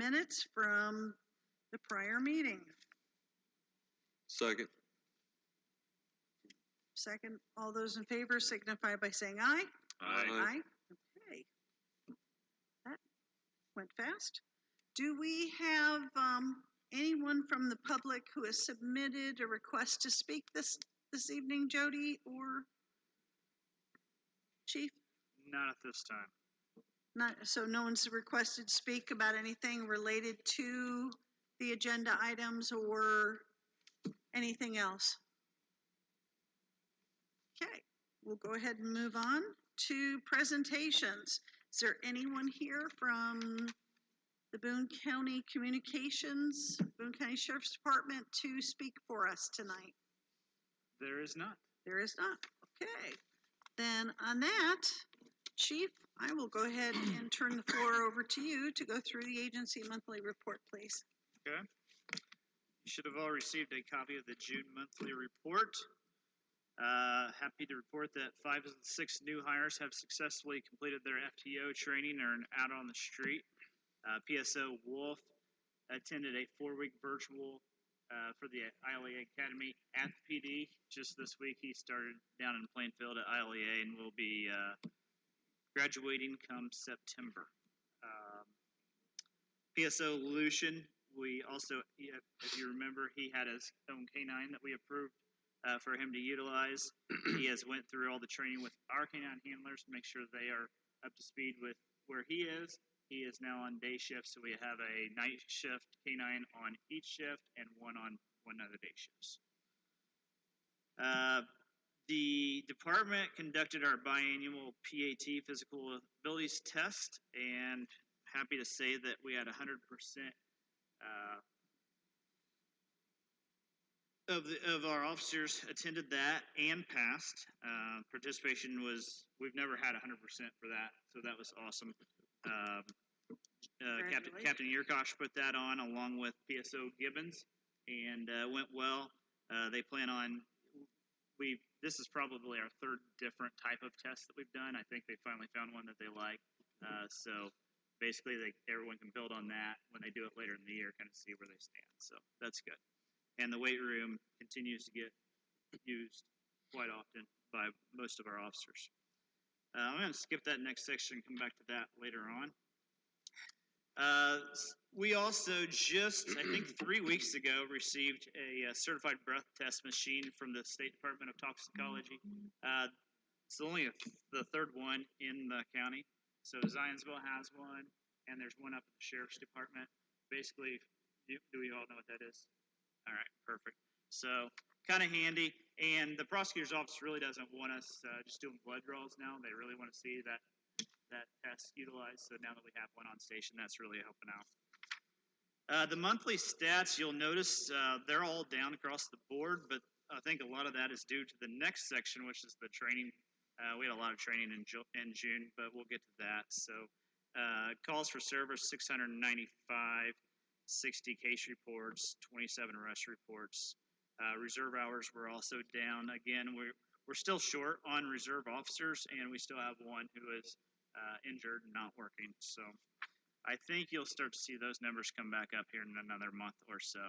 minutes from the prior meeting. Second. Second, all those in favor signify by saying aye. Aye. Okay. That went fast. Do we have anyone from the public who has submitted a request to speak this evening, Jody or Chief? Not at this time. Not, so no one's requested to speak about anything related to the agenda items or anything else? Okay, we'll go ahead and move on to presentations. Is there anyone here from the Boone County Communications, Boone County Sheriff's Department to speak for us tonight? There is not. There is not. Okay. Then on that, Chief, I will go ahead and turn the floor over to you to go through the agency monthly report, please. Okay. You should have all received a copy of the June monthly report. Happy to report that 5 of the 6 new hires have successfully completed their FTO training and are out on the street. PSO Wolf attended a 4-week virtual for the ILEA Academy at the PD. Just this week, he started down in Plainfield at ILEA and will be graduating come September. PSO Lucian, we also, if you remember, he had his own canine that we approved for him to utilize. He has went through all the training with our canine handlers to make sure they are up to speed with where he is. He is now on day shift, so we have a night shift canine on each shift and one on one of the day shifts. The department conducted our biannual PAT physical abilities test, and happy to say that we had 100% of our officers attended that and passed. Participation was, we've never had 100% for that, so that was awesome. Captain Yerkosh put that on along with PSO Gibbons, and went well. They plan on, this is probably our 3rd different type of test that we've done. I think they finally found one that they like. So basically everyone can build on that when they do it later in the year, kind of see where they stand. So that's good. And the weight room continues to get used quite often by most of our officers. I'm going to skip that next section and come back to that later on. We also just, I think 3 weeks ago, received a certified breath test machine from the State Department of Toxicology. It's only the 3rd one in the county. So Zionsville has one, and there's one up at the Sheriff's Department. Basically, do we all know what that is? All right, perfect. So kind of handy, and the prosecutor's office really doesn't want us just doing blood draws now. They really want to see that test utilized. So now that we have one on station, that's really helping out. The monthly stats, you'll notice they're all down across the board, but I think a lot of that is due to the next section, which is the training. We had a lot of training in June, but we'll get to that. So calls for service, 695, 60 case reports, 27 arrest reports. Reserve hours were also down. Again, we're still short on reserve officers, and we still have one who is injured and not working. So I think you'll start to see those numbers come back up here in another month or so.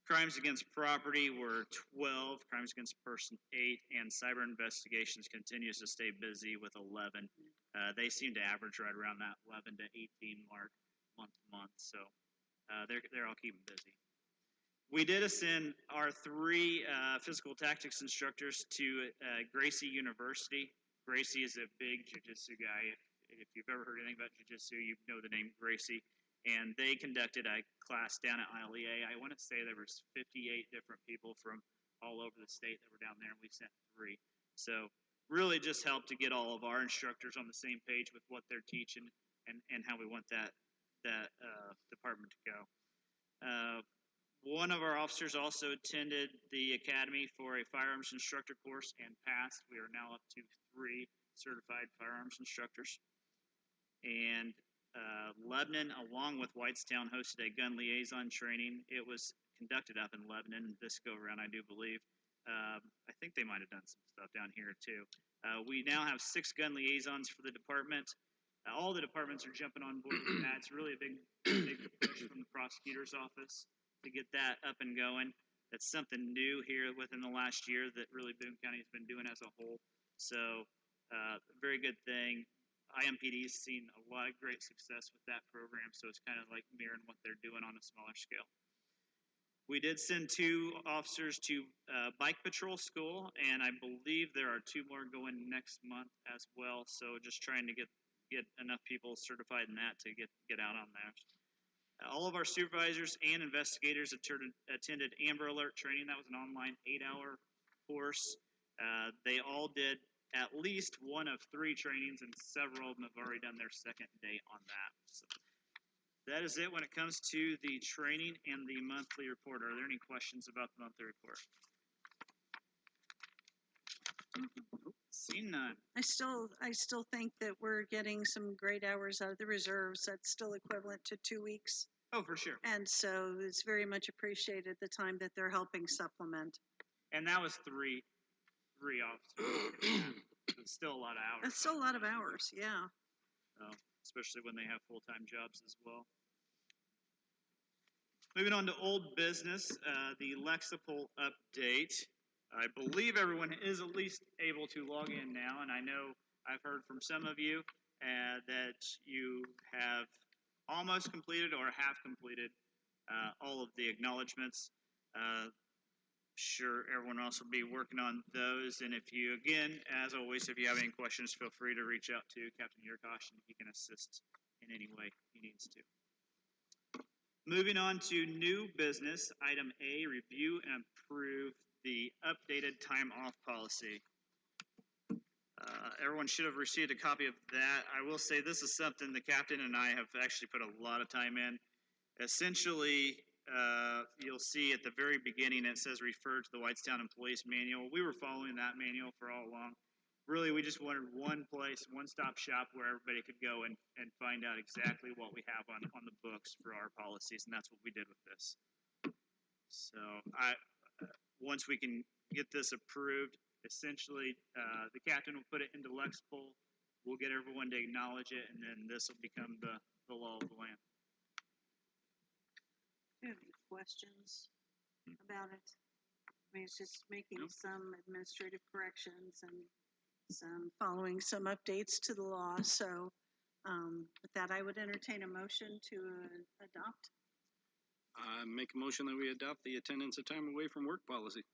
Crimes against property were 12, crimes against person 8, and cyber investigations continues to stay busy with 11. They seem to average right around that 11 to 18 mark month to month, so they're all keeping busy. We did ascend our 3 physical tactics instructors to Gracie University. Gracie is a big jiu-jitsu guy. If you've ever heard anything about jiu-jitsu, you know the name Gracie. And they conducted a class down at ILEA. I want to say there was 58 different people from all over the state that were down there, and we sent 3. So really just helped to get all of our instructors on the same page with what they're teaching and how we want that department to go. One of our officers also attended the academy for a firearms instructor course and passed. We are now up to 3 certified firearms instructors. And Lebanon, along with Whitestown, hosted a gun liaison training. It was conducted up in Lebanon this go-around, I do believe. I think they might have done some stuff down here, too. We now have 6 gun liaisons for the department. All the departments are jumping on board with that. It's really a big push from the prosecutor's office to get that up and going. That's something new here within the last year that really Boone County has been doing as a whole. So, very good thing. IMPD's seen a lot of great success with that program, so it's kind of like mirroring what they're doing on a smaller scale. We did send 2 officers to bike patrol school, and I believe there are 2 more going next month as well. So just trying to get enough people certified in that to get out on that. All of our supervisors and investigators attended Amber Alert training. That was an online 8-hour course. They all did at least one of 3 trainings, and several of them have already done their second day on that. So that is it when it comes to the training and the monthly report. Are there any questions about the monthly report? Seen none. I still think that we're getting some great hours out of the reserves. That's still equivalent to 2 weeks. Oh, for sure. And so it's very much appreciated the time that they're helping supplement. And that was three officers. It's still a lot of hours. That's still a lot of hours, yeah. Especially when they have full-time jobs as well. Moving on to old business, the Lexapol update. I believe everyone is at least able to log in now, and I know I've heard from some of you that you have almost completed or have completed all of the acknowledgments. Sure, everyone else will be working on those, and if you, again, as always, if you have any questions, feel free to reach out to Captain Yurkosh, and he can assist in any way he needs to. Moving on to new business, item A, review and approve the updated time off policy. Everyone should have received a copy of that. I will say this is something the captain and I have actually put a lot of time in. Essentially, you'll see at the very beginning it says refer to the Whitestown Employees Manual. We were following that manual for all along. Really, we just wanted one place, one-stop shop where everybody could go and find out exactly what we have on the books for our policies, and that's what we did with this. So once we can get this approved, essentially the captain will put it into Lexapol. We'll get everyone to acknowledge it, and then this will become the law of the land. Do you have any questions about it? I mean, it's just making some administrative corrections and following some updates to the law. So with that, I would entertain a motion to adopt. Make a motion that we adopt the attendance at time away from work policy.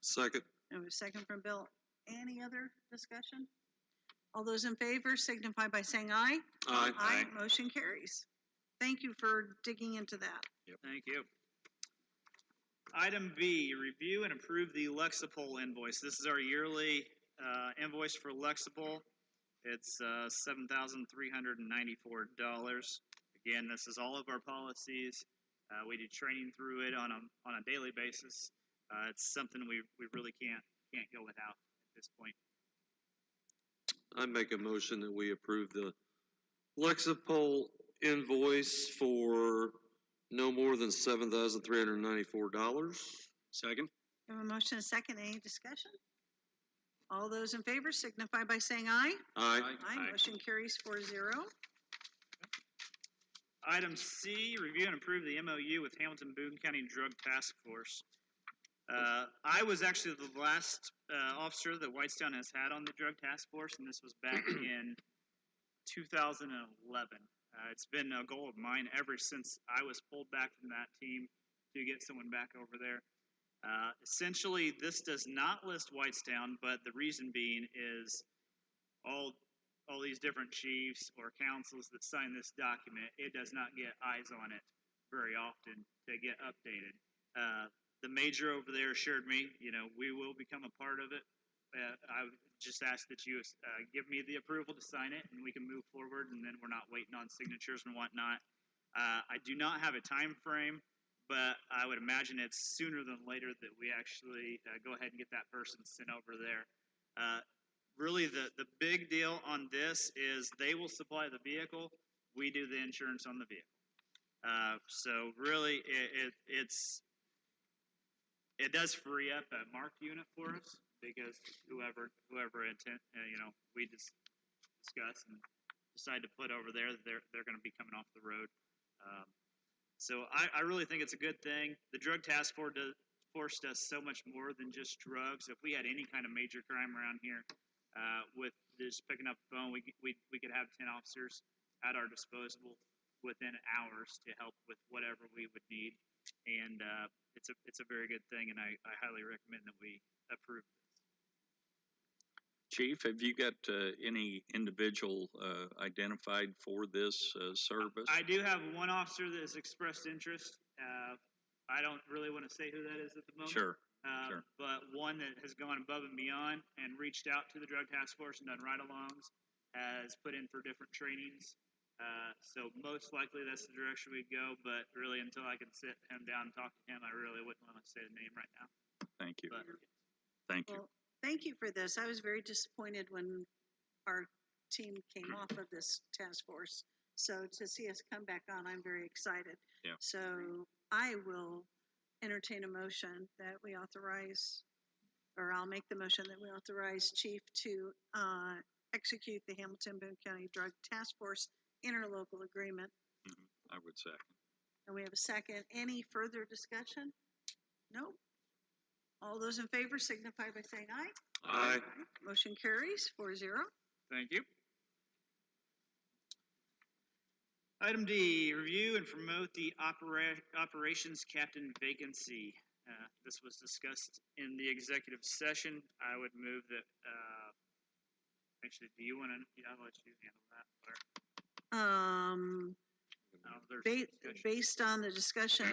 Second. And a second from Bill. Any other discussion? All those in favor signify by saying aye. Aye. Aye. Motion carries. Thank you for digging into that. Yep. Thank you. Item B, review and approve the Lexapol invoice. This is our yearly invoice for Lexapol. It's $7,394. Again, this is all of our policies. We do training through it on a daily basis. It's something we really can't go without at this point. I make a motion that we approve the Lexapol invoice for no more than $7,394. Second. We have a motion and a second. Any discussion? All those in favor signify by saying aye. Aye. Aye. Motion carries 4-0. Item C, review and approve the MOU with Hamilton Boone County Drug Task Force. I was actually the last officer that Whitestown has had on the Drug Task Force, and this was back in 2011. It's been a goal of mine ever since I was pulled back from that team to get someone back over there. Essentially, this does not list Whitestown, but the reason being is all these different chiefs or councils that sign this document, it does not get eyes on it very often to get updated. The major over there assured me, we will become a part of it. I would just ask that you give me the approval to sign it, and we can move forward, and then we're not waiting on signatures and whatnot. I do not have a time frame, but I would imagine it's sooner than later that we actually go ahead and get that person sent over there. Really, the big deal on this is they will supply the vehicle. We do the insurance on the vehicle. So really, it does free up a marked unit for us because whoever intent, we just discuss and decide to put over there, they're going to be coming off the road. So I really think it's a good thing. The drug task force does so much more than just drugs. If we had any kind of major crime around here, with just picking up the phone, we could have 10 officers at our disposal within hours to help with whatever we would need. And it's a very good thing, and I highly recommend that we approve this. Chief, have you got any individual identified for this service? I do have one officer that has expressed interest. I don't really want to say who that is at the moment. Sure. Sure. But one that has gone above and beyond and reached out to the drug task force and done ride-alongs, has put in for different trainings. So most likely that's the direction we'd go, but really until I can sit him down and talk to him, I really wouldn't want to say the name right now. Thank you. But Thank you. Well, thank you for this. I was very disappointed when our team came off of this task force. So to see us come back on, I'm very excited. Yeah. So I will entertain a motion that we authorize, or I'll make the motion that we authorize Chief to execute the Hamilton Boone County Drug Task Force interlocal agreement. I would second. And we have a second. Any further discussion? No? All those in favor signify by saying aye. Aye. Motion carries 4-0. thank you. Item D, review and promote the operations captain vacancy. This was discussed in the executive session. I would move that, actually, do you want to, I'll let you handle that part. Based on the discussion,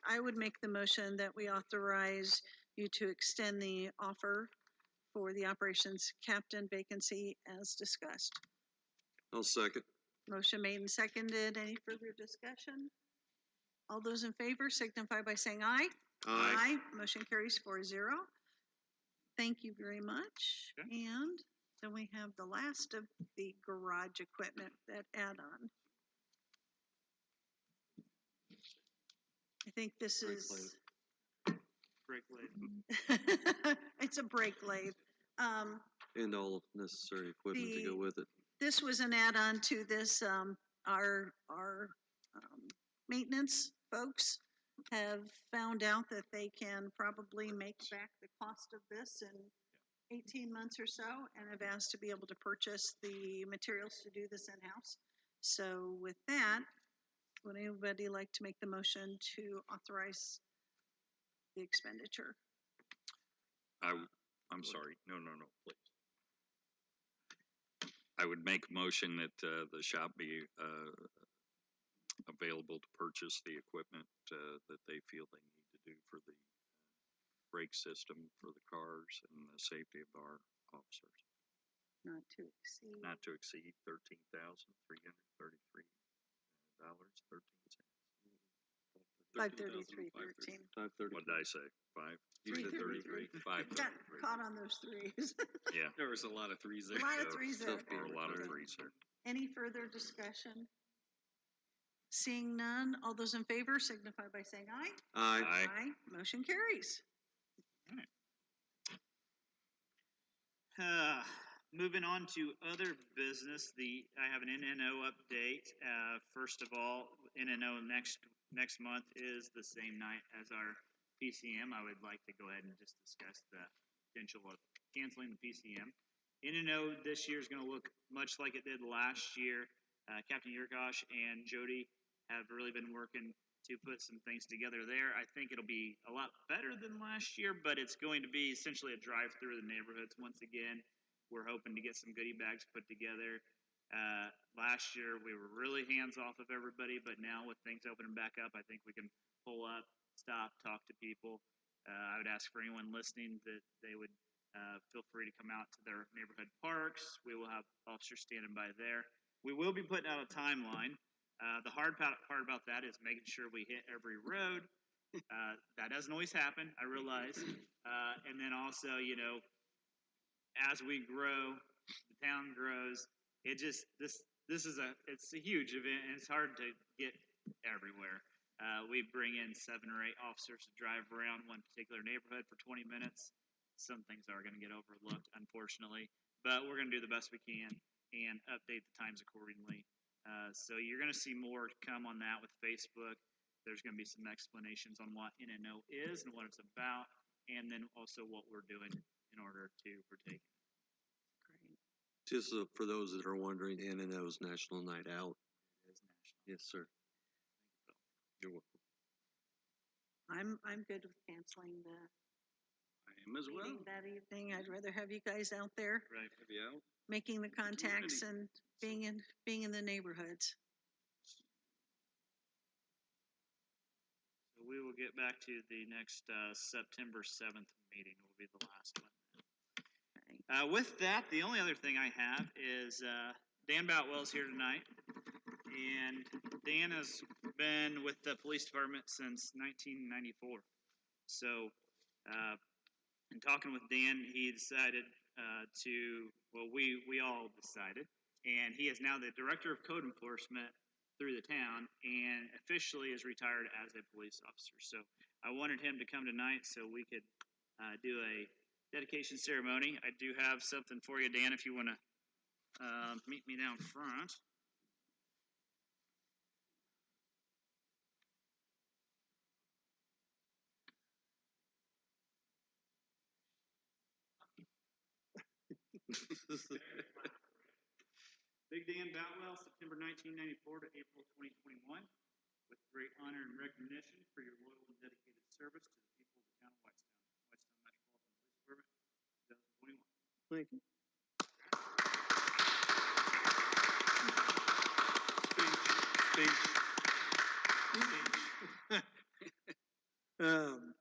I would make the motion that we authorize you to extend the offer for the operations captain vacancy as discussed. I'll second. Motion made and seconded. Any further discussion? All those in favor signify by saying aye. Aye. Motion carries 4-0. Thank you very much. Okay. And then we have the last of the garage equipment, that add-on. I think this Brake is, Brake lathe. it's a brake lathe. And all necessary equipment to go with it. This was an add-on to this. Our maintenance folks have found out that they can probably make back the cost of this in 18 months or so, and have asked to be able to purchase the materials to do this in-house. So with that, would anybody like to make the motion to authorize the expenditure? I'm sorry. No, please. I would make a motion that the shop be available to purchase the equipment that they feel they need to do for the brake system for the cars and the safety of our officers. Not to exceed. Not to exceed $13,333.13. $533.13. What did I say? 5? You said 33. 533. Got caught on those threes. Yeah. There was a lot of threes A there. lot of threes there. Or a lot of threes there. Any further discussion? Seeing none, all those in favor signify by saying aye. Aye. Aye. Motion carries. Moving on to other business, I have an NNO update. First of all, NNO next month is the same night as our PCM. I would like to go ahead and just discuss the potential of canceling the PCM. NNO this year is going to look much like it did last year. Captain Yurgosh and Jody have really been working to put some things together there. I think it'll be a lot better than last year, but it's going to be essentially a drive through the neighborhoods once again. We're hoping to get some goodie bags put together. Last year, we were really hands off of everybody, but now with things opening back up, I think we can pull up, stop, talk to people. I would ask for anyone listening that they would feel free to come out to their neighborhood parks. We will have officers standing by there. We will be putting out a timeline. The hard part about that is making sure we hit every road. That doesn't always happen, I realize. And then also, as we grow, the town grows. This is it's a huge event, and it's hard to get everywhere. We bring in 7 or 8 officers to drive around one particular neighborhood for 20 minutes. Some things are going to get overlooked, unfortunately, but we're going to do the best we can. and update the times accordingly. So you're going to see more come on that with Facebook. There's going to be some explanations on what NNO is and what it's about, and then also what we're doing in order to partake. Great. Just for those that are wondering, NNO's National Night Out. It is national. Yes, sir. You're welcome. I'm good with canceling the I am as well. meeting that evening. I'd rather have you guys out there Right. Have you out? making the contacts Community. and being in the neighborhoods. So we will get back to the next September 7th meeting. Will be the last one. Okay. With that, the only other thing I have is Dan Boutwell's here tonight, and Dan has been with the police department since 1994. So, in talking with Dan, he decided we all decided, and he is now the director of code enforcement through the town, and officially is retired as a police officer. So, I wanted him to come tonight so we could do a dedication ceremony. I do have something for you, Dan, if you want to meet me down front. Big Dan Boutwell, September 1994 to April 2021, with great honor and recognition for your loyal and dedicated service to the people of the town of Whitestone Metropolitan Police Department, 2021. Thank you.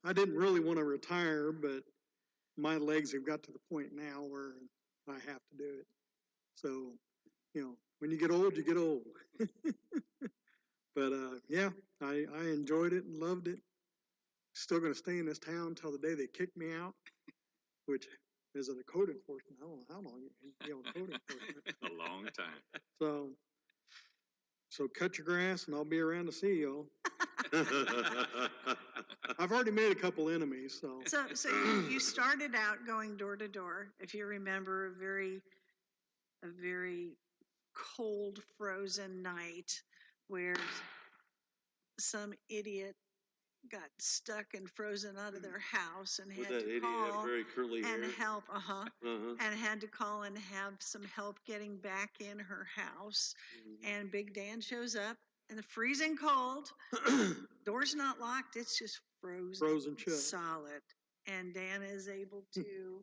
I didn't really want to retire, but my legs have got to the point now where I have to do it. So, when you get old, you get old. But yeah, I enjoyed it and loved it. Still going to stay in this town until the day they kick me out, which is a code enforcement. I don't know how long you can be on code enforcement. A long time. So cut your grass and I'll be around to see y'all. I've already made a couple enemies, so. So you started out going door to door. If you remember, a very cold, frozen night where some idiot got stuck and frozen out of their house and With had that to idiot call had very curly and hair. help. Uh-huh. And had to call and have some help getting back in her house. And Big Dan shows up in the freezing cold. Door's not locked. It's just Frozen shut. solid. And Dan is able to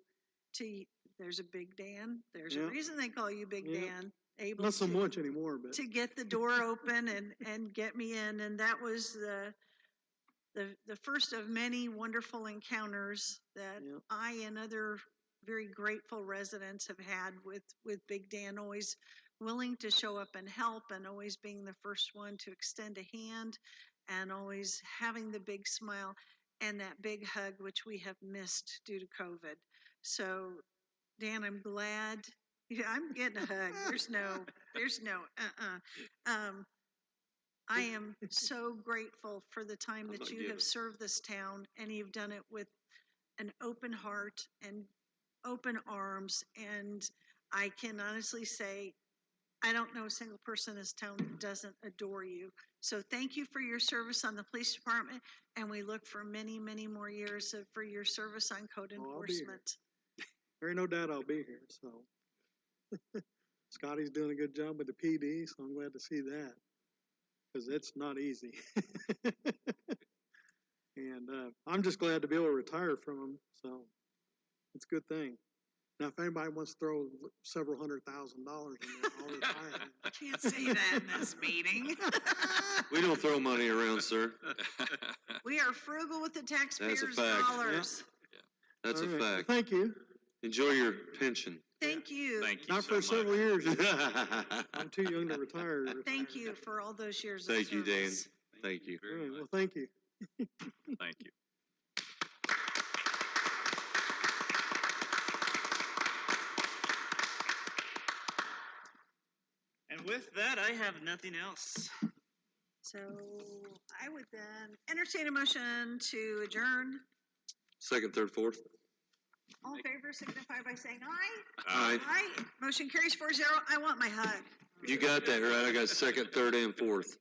there's a Big Dan. There's a Yeah. reason they call you Big Yeah. Dan. Able Not so to, much anymore, but. to get the door open and get me in. And that was the first of many wonderful encounters that Yeah. I and other very grateful residents have had with Big Dan, always willing to show up and help, and always being the first one to extend a hand, and always having the big smile and that big hug, which we have missed due to COVID. So, Dan, I'm glad. Yeah, I'm getting a hug. There's no. I am so grateful for the time I'm that not you giving. have served this town, and you've done it with an open heart and open arms. And I can honestly say, I don't know a single person in this town who doesn't adore you. So thank you for your service on the police department, and we look for many, many more years for your service on code Oh, I'll be here. enforcement. There ain't no doubt I'll be here, so. Scotty's doing a good job with the PD, so I'm glad to see that. Because it's not easy. And I'm just glad to be able to retire from them, so it's a good thing. Now, if anybody wants to throw several $100,000 in there, I'll retire. Can't say that in this meeting. We don't throw money around, sir. We are frugal with the taxpayers' fact. dollars. That's All a right, well, fact. thank you. Enjoy your pension. Thank you. Thank you Not so for several much. years. I'm too young to retire. Thank you for all those years of Thank you, Dan. service. Thank you. All Very right, much. well, thank you. Thank you. And with that, I have nothing else. So I would then entertain a motion to adjourn. Second, third, fourth. All in favor signify by saying aye. Aye. Aye. Motion carries 4-0. I want my hug. You got that right. I got second, third, and fourth.